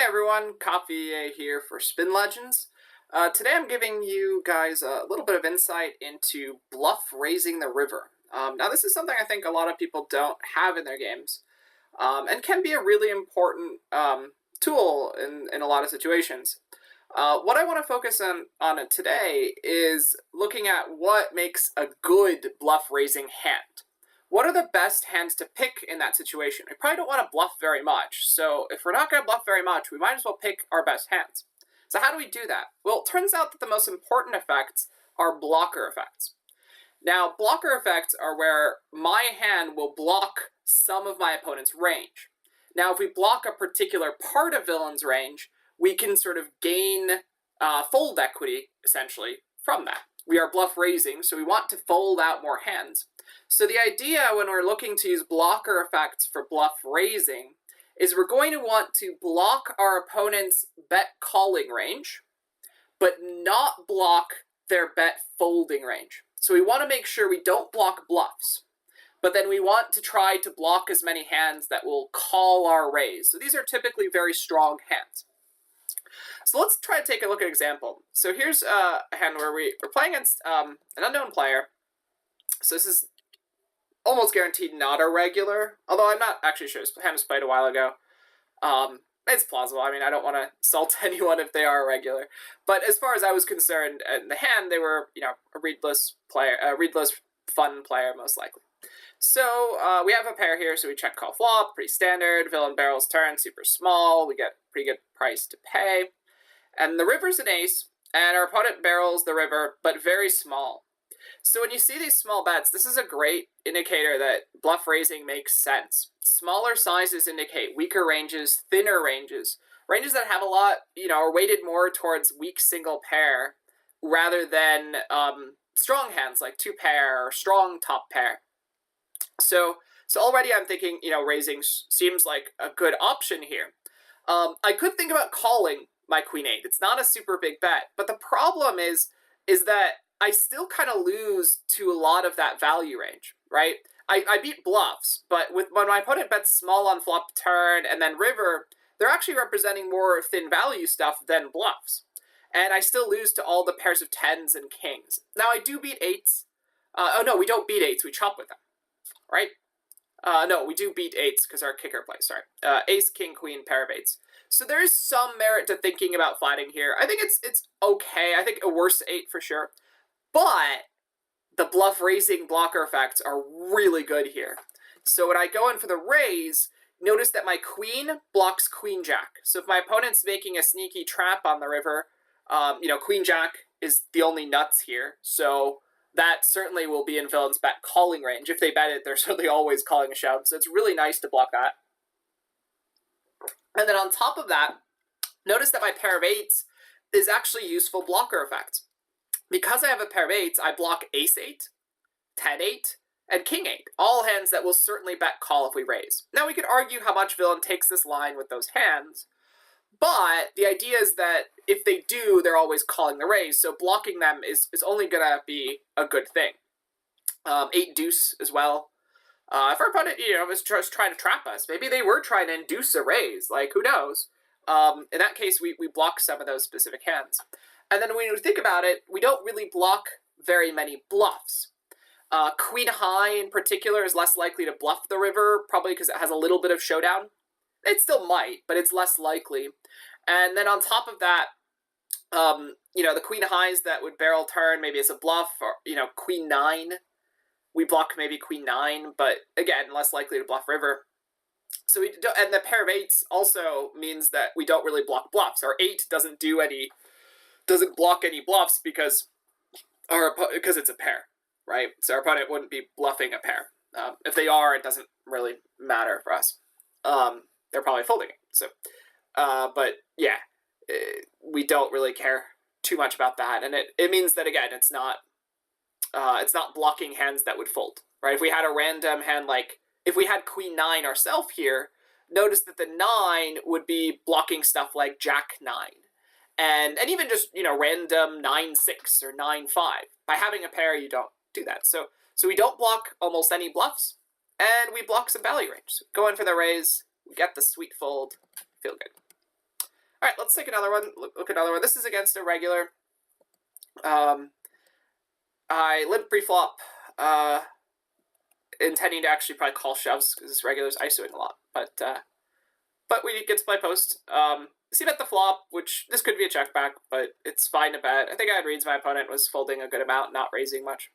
everyone, coffeeyay here for SpinLegends. Today I'm giving you guys a little bit of insight into Bluffraising the river. Now this is something I think a lot of people don't have in their games, and can be a really important tool in a lot of situations. What I want to focus on it today is looking at what makes a good bluff-raising hand. What are the best hands to pick in that situation? We probably don't want to bluff very much, so if we're not going to bluff very much, we might as well pick our best hands. So how do we do that? Well, it turns out that the most important effects are blocker effects. Now, blocker effects are where my hand will block some of my opponent's range. Now, if we block a particular part of villain's range, we can sort of gain fold equity, essentially, from that. We are bluff raising, so we want to fold out more hands. So the idea when we're looking to use blocker effects for bluff raising is we're going to want to block our opponent's bet calling range, but not block their bet folding range. So we want to make sure we don't block bluffs, but then we want to try to block as many hands that will call our raise. So these are typically very strong hands. So let's try to take a look at an example. So here's a hand where we're playing against an unknown player. So this is almost guaranteed not a regular, although I'm not actually sure. This hand was played a while ago. It's plausible. I mean, I don't want to insult anyone if they are a regular. But as far as I was concerned, in the hand, they were, a readless player, a readless fun player, most likely. So we have a pair here, so we check call flop, pretty standard. Villain barrels turn, super small. We get pretty good price to pay. And the river's an ace, and our opponent barrels the river, but very small. So when you see these small bets, this is a great indicator that bluff raising makes sense. Smaller sizes indicate weaker ranges, thinner ranges, ranges that have a lot, are weighted more towards weak single pair rather than strong hands like two pair or strong top pair. So already I'm thinking, raising seems like a good option here. I could think about calling my queen eight. It's not a super big bet, but the problem is that I still kind of lose to a lot of that value range, right? I beat bluffs, but when my opponent bets small on flop turn and then river, they're actually representing more thin value stuff than bluffs. And I still lose to all the pairs of tens and kings. Now I do beat eights. Oh no, we don't beat eights, we chop with them, right? No, we do beat eights because our kicker plays, sorry. Ace, king, queen, pair of eights. So there is some merit to thinking about flatting here. I think it's okay. I think a worse eight for sure. But the bluff raising blocker effects are really good here. So when I go in for the raise, notice that my queen blocks queen jack. So if my opponent's making a sneaky trap on the river, queen jack is the only nuts here. So that certainly will be in villain's bet calling range. If they bet it, they're certainly always calling a shove. So it's really nice to block that. And then on top of that, notice that my pair of eights is actually useful blocker effects. Because I have a pair of eights, I block ace eight, 10-8, and king eight, all hands that will certainly bet call if we raise. Now we could argue how much villain takes this line with those hands, but the idea is that if they do, they're always calling the raise, so blocking them is only going to be a good thing. 8 deuce as well. If our opponent, was just trying to trap us, maybe they were trying to induce a raise, like who knows. In that case, we block some of those specific hands. And then when we think about it, we don't really block very many bluffs. Queen high in particular is less likely to bluff the river, probably because it has a little bit of showdown. It still might, but it's less likely. And then on top of that, the queen highs that would barrel turn, maybe it's a bluff, or, queen 9. We block maybe queen 9, but again, less likely to bluff river. So we don't, and the pair of eights also means that we don't really block bluffs. Our 8 doesn't block any bluffs because it's a pair, right? So our opponent wouldn't be bluffing a pair. If they are, it doesn't really matter for us. They're probably folding it. So, but yeah, we don't really care too much about that, and it means that again, it's not blocking hands that would fold, right? If we had a random hand like if we had queen 9 ourselves here, notice that the 9 would be blocking stuff like jack 9. And even just, random 9-6 or 9-5. By having a pair, you don't do that. So we don't block almost any bluffs, and we block some value range. So go in for the raise, we get the sweet fold, feel good. let's take another one. Look at another one. This is against a regular. I limp pre-flop, intending to actually probably call shoves because this regular's ISOing a lot. But we get to play post. C-bet the flop, which this could be a check back, but it's fine to bet. I think I had reads my opponent was folding a good amount, not raising much.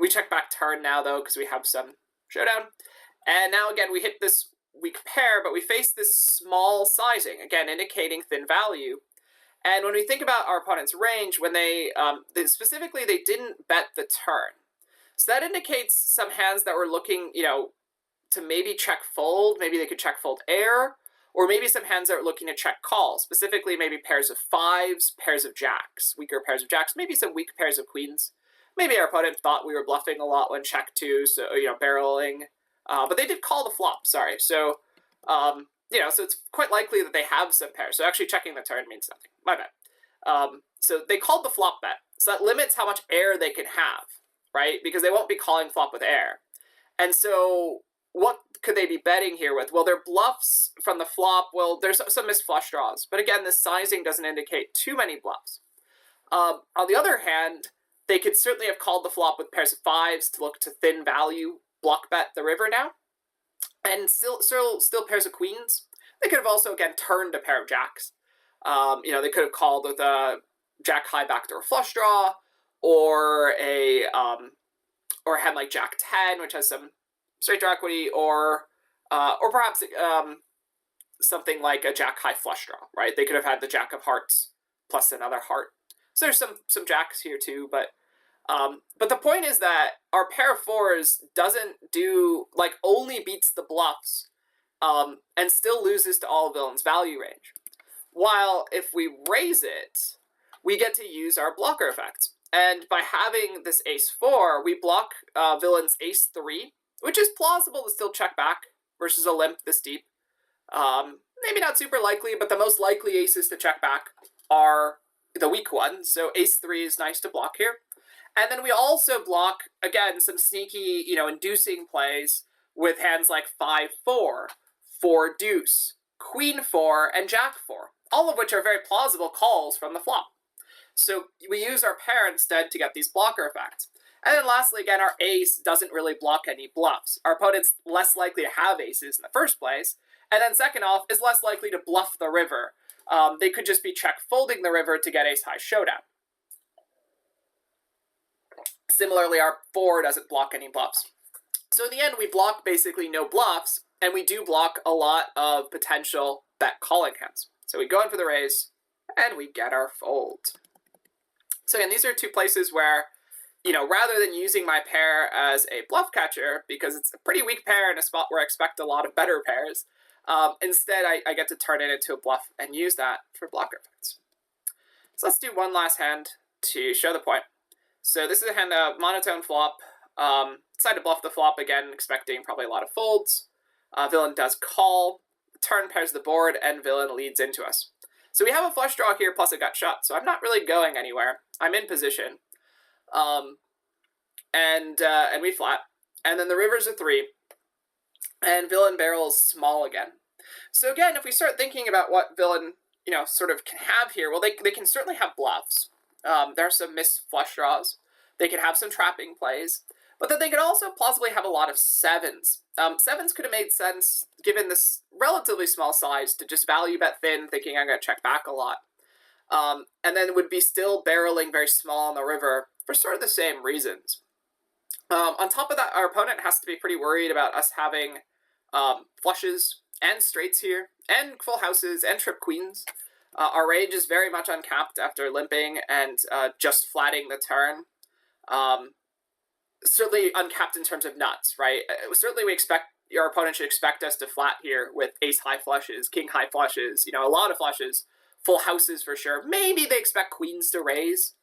We check back turn now, though, because we have some showdown. And now, again, we hit this weak pair, but we face this small sizing, again, indicating thin value. And when we think about our opponent's range, when they specifically, they didn't bet the turn. So that indicates some hands that were looking, to maybe check fold. Maybe they could check fold air, or maybe some hands that are looking to check call, specifically maybe pairs of fives, pairs of jacks, weaker pairs of jacks, maybe some weak pairs of queens. Maybe our opponent thought we were bluffing a lot when check two, so, barreling. But they did call the flop, sorry. So, so it's quite likely that they have some pairs. So actually checking the turn means nothing. My bad. So they called the flop bet. So that limits how much air they can have, right? Because they won't be calling flop with air. And so what could they be betting here with? Well, their bluffs from the flop, well, there's some missed flush draws. But again, this sizing doesn't indicate too many bluffs. On the other hand, they could certainly have called the flop with pairs of fives to look to thin value, block bet the river now. And still pairs of queens. They could have also, again, turned a pair of jacks. They could have called with a jack high backdoor flush draw, or a hand like jack 10, which has some straight draw equity, or perhaps something like a jack high flush draw, right? They could have had the jack of hearts plus another heart. So there's some jacks here too, but the point is that our pair of fours doesn't do, only beats the bluffs, and still loses to all villains' value range. While if we raise it, we get to use our blocker effects. And by having this ace-4, we block villain's ace-3, which is plausible to still check back versus a limp this deep. Maybe not super likely, but the most likely aces to check back are the weak ones. So ace-3 is nice to block here. And then we also block, again, some sneaky, inducing plays with hands like 5-4, 4-deuce, queen-4, and jack-4, all of which are very plausible calls from the flop. So we use our pair instead to get these blocker effects. And then lastly, again, our ace doesn't really block any bluffs. Our opponent's less likely to have aces in the first place. And then second off, is less likely to bluff the river. They could just be check folding the river to get ace-high showdown. Similarly, our 4 doesn't block any bluffs. So in the end, we block basically no bluffs, and we do block a lot of potential bet calling hands. So we go in for the raise, and we get our fold. So again, these are two places where, rather than using my pair as a bluff catcher, because it's a pretty weak pair in a spot where I expect a lot of better pairs, instead I get to turn it into a bluff and use that for blocker effects. So let's do one last hand to show the point. So this is a hand of monotone flop. Decide to bluff the flop again, expecting probably a lot of folds. Villain does call, turn pairs the board, and villain leads into us. So we have a flush draw here plus a gut shot, so I'm not really going anywhere. I'm in position. And we flat. And then the river's a 3. And villain barrels small again. So again, if we start thinking about what villain, sort of can have here, well, they can certainly have bluffs. There are some missed flush draws. They can have some trapping plays. But then they could also plausibly have a lot of 7s. 7s could have made sense, given this relatively small size, to just value bet thin, thinking I'm going to check back a lot. And then would be still barreling very small on the river for sort of the same reasons. On top of that, our opponent has to be pretty worried about us having flushes and straights here, and full houses, and trip queens. Our range is very much uncapped after limping and just flatting the turn. Certainly uncapped in terms of nuts, right? Certainly we expect, our opponent should expect us to flat here with ace-high flushes, king-high flushes, a lot of flushes, full houses for sure. Maybe they expect queens to raise.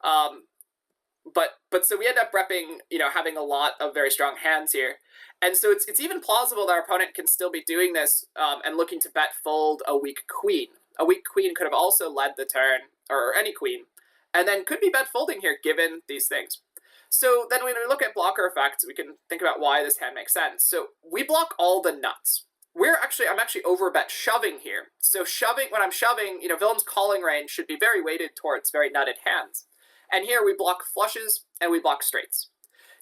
But so we end up repping, having a lot of very strong hands here. And so it's even plausible that our opponent can still be doing this and looking to bet fold a weak queen. A weak queen could have also led the turn, or any queen, and then could be bet folding here given these things. So then when we look at blocker effects, we can think about why this hand makes sense. So we block all the nuts. I'm actually overbet shoving here. So when I'm shoving, villain's calling range should be very weighted towards very nutted hands. And here we block flushes and we block straights.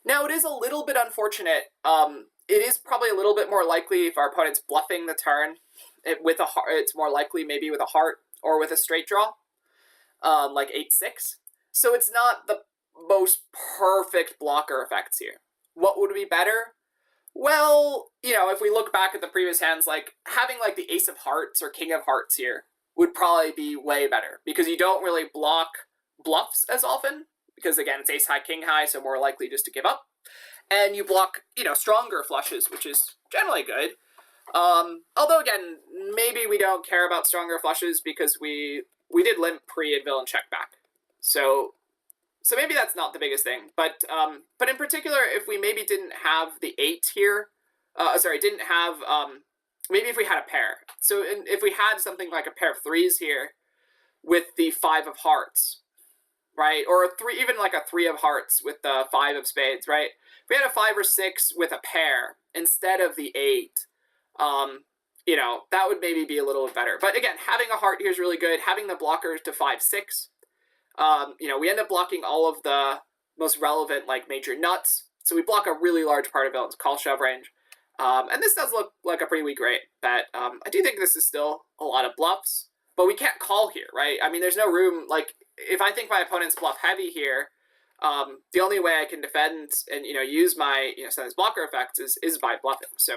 Now it is a little bit unfortunate. It is probably a little bit more likely if our opponent's bluffing the turn with a heart. It's more likely maybe with a heart or with a straight draw, like 8-6. So it's not the most perfect blocker effects here. What would be better? Well, if we look back at the previous hands, like having like the ace of hearts or king of hearts here would probably be way better because you don't really block bluffs as often because, again, it's ace high, king high, so more likely just to give up. And you block, stronger flushes, which is generally good. Although, again, maybe we don't care about stronger flushes because we did limp pre and villain check back. So maybe that's not the biggest thing. But in particular, if we maybe didn't have the 8 here, maybe if we had a pair. So if we had something like a pair of 3s here with the 5 of hearts, right? Or even like a 3 of hearts with the 5 of spades, right? If we had a 5 or 6 with a pair instead of the 8, that would maybe be a little bit better. But again, having a heart here is really good. Having the blockers to 5-6, we end up blocking all of the most relevant like major nuts. So we block a really large part of villain's call shove range. And this does look like a pretty weak rate bet. I do think this is still a lot of bluffs, but we can't call here, right? I mean, there's no room. Like, if I think my opponent's bluff heavy here, the only way I can defend and, use my, some of these blocker effects is by bluffing. So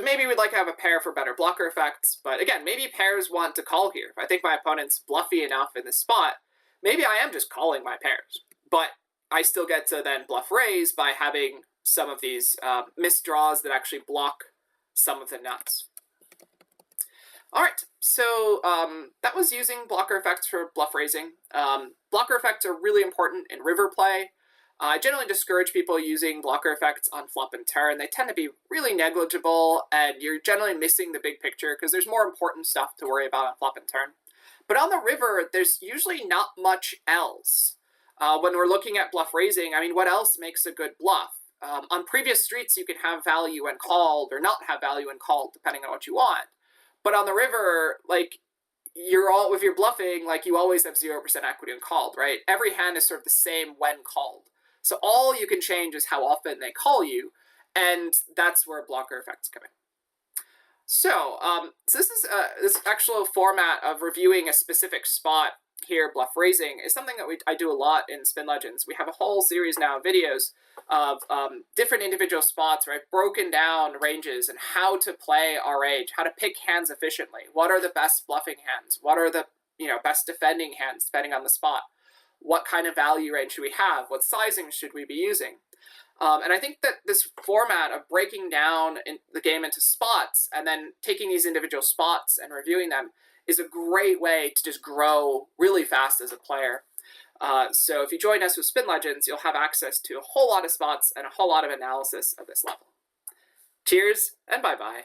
maybe we'd like to have a pair for better blocker effects, but again, maybe pairs want to call here. If I think my opponent's bluffy enough in this spot, maybe I am just calling my pairs, but I still get to then bluff raise by having some of these missed draws that actually block some of the nuts. All right, so that was using blocker effects for bluff raising. Blocker effects are really important in river play. I generally discourage people using blocker effects on flop and turn. They tend to be really negligible, and you're generally missing the big picture because there's more important stuff to worry about on flop and turn. But on the river, there's usually not much else. When we're looking at bluff raising, I mean, what else makes a good bluff? On previous streets, you can have value when called or not have value when called, depending on what you want. But on the river, like, if you're bluffing, like, you always have 0% equity when called, right? Every hand is sort of the same when called. So all you can change is how often they call you, and that's where blocker effects come in. So this is this actual format of reviewing a specific spot here, bluff raising, is something that I do a lot in SpinLegends. We have a whole series now of videos of different individual spots where I've broken down ranges and how to play our range, how to pick hands efficiently. What are the best bluffing hands? What are the best defending hands, depending on the spot? What kind of value range should we have? What sizing should we be using? And I think that this format of breaking down the game into spots and then taking these individual spots and reviewing them is a great way to just grow really fast as a player. So if you join us with SpinLegends, you'll have access to a whole lot of spots and a whole lot of analysis of this level. Cheers and bye-bye.